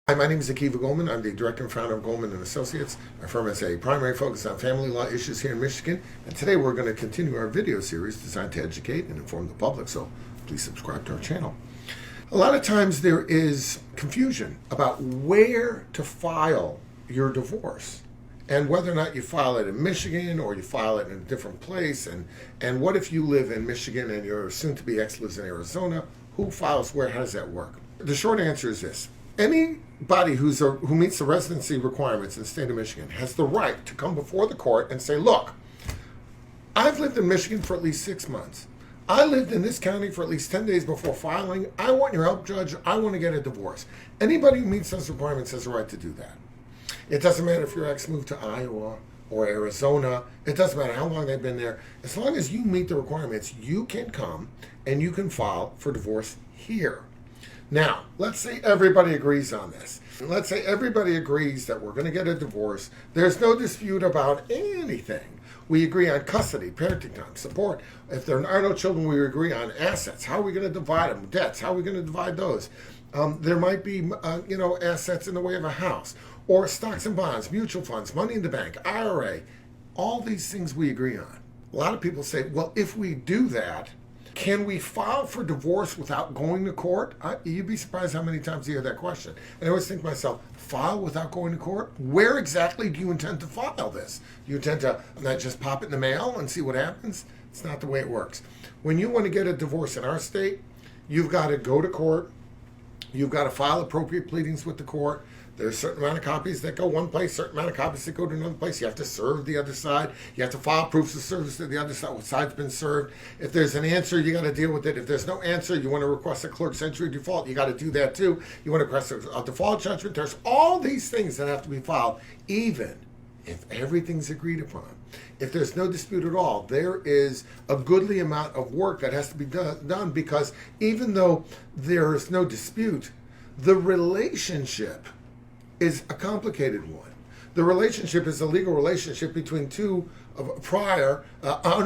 Hi, my name is Goldman. I'm the director and founder of Goldman and Associates. Our firm has a primary focus on family law issues here in Michigan, and today we're going to continue our video series designed to educate and inform the public, so please subscribe to our channel. A lot of times there is confusion about where to file your divorce and whether or not you file it in Michigan or you file it in a different place, and what if you live in Michigan and your soon-to-be ex lives in Arizona? Who files where? How does that work? The short answer is this. Anybody who meets the residency requirements in the state of Michigan has the right to come before the court and say, look, I've lived in Michigan for at least 6 months. I lived in this county for at least 10 days before filing. I want your help, Judge. I want to get a divorce. Anybody who meets those requirements has the right to do that. It doesn't matter if your ex moved to Iowa or Arizona. It doesn't matter how long they've been there. As long as you meet the requirements, you can come and you can file for divorce here. Now, let's say everybody agrees on this. Let's say everybody agrees that we're going to get a divorce. There's no dispute about anything. We agree on custody, parenting time, support. If there are no children, we agree on assets. How are we going to divide them? Debts, how are we going to divide those? There might be, assets in the way of a house, or stocks and bonds, mutual funds, money in the bank, IRA. All these things we agree on. A lot of people say, well, if we do that, can we file for divorce without going to court? You'd be surprised how many times you hear that question. And I always think to myself, file without going to court? Where exactly do you intend to file this? Do you intend to not just pop it in the mail and see what happens? It's not the way it works. When you want to get a divorce in our state, you've got to go to court. You've got to file appropriate pleadings with the court. There's a certain amount of copies that go one place, certain amount of copies that go to another place. You have to serve the other side. You have to file proofs of service to the other side, what side's been served. If there's an answer, you got to deal with it. If there's no answer, you want to request a clerk's entry default, you got to do that too. You want to request a default judgment. There's all these things that have to be filed, even if everything's agreed upon. If there's no dispute at all, there is a goodly amount of work that has to be done because even though there is no dispute, the relationship is a complicated one. The relationship is a legal relationship between two prior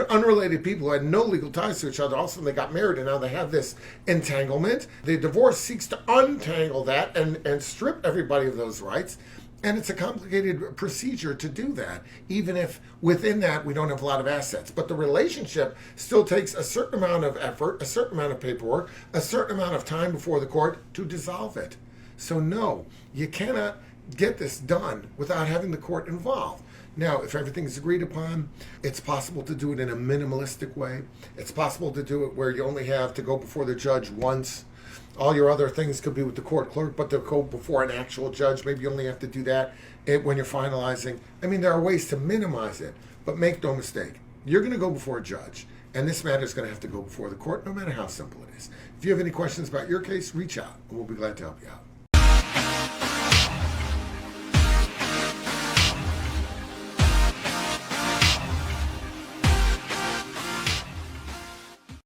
unrelated people who had no legal ties to each other. Also, they got married and now they have this entanglement. The divorce seeks to untangle that and strip everybody of those rights. And it's a complicated procedure to do that, even if within that we don't have a lot of assets. But the relationship still takes a certain amount of effort, a certain amount of paperwork, a certain amount of time before the court to dissolve it. So no, you cannot get this done without having the court involved. Now, if everything is agreed upon, it's possible to do it in a minimalistic way. It's possible to do it where you only have to go before the judge once. All your other things could be with the court clerk, but to go before an actual judge, maybe you only have to do that when you're finalizing. I mean, there are ways to minimize it, but make no mistake. You're going to go before a judge, and this matter is going to have to go before the court, no matter how simple it is. If you have any questions about your case, reach out, and we'll be glad to help you out.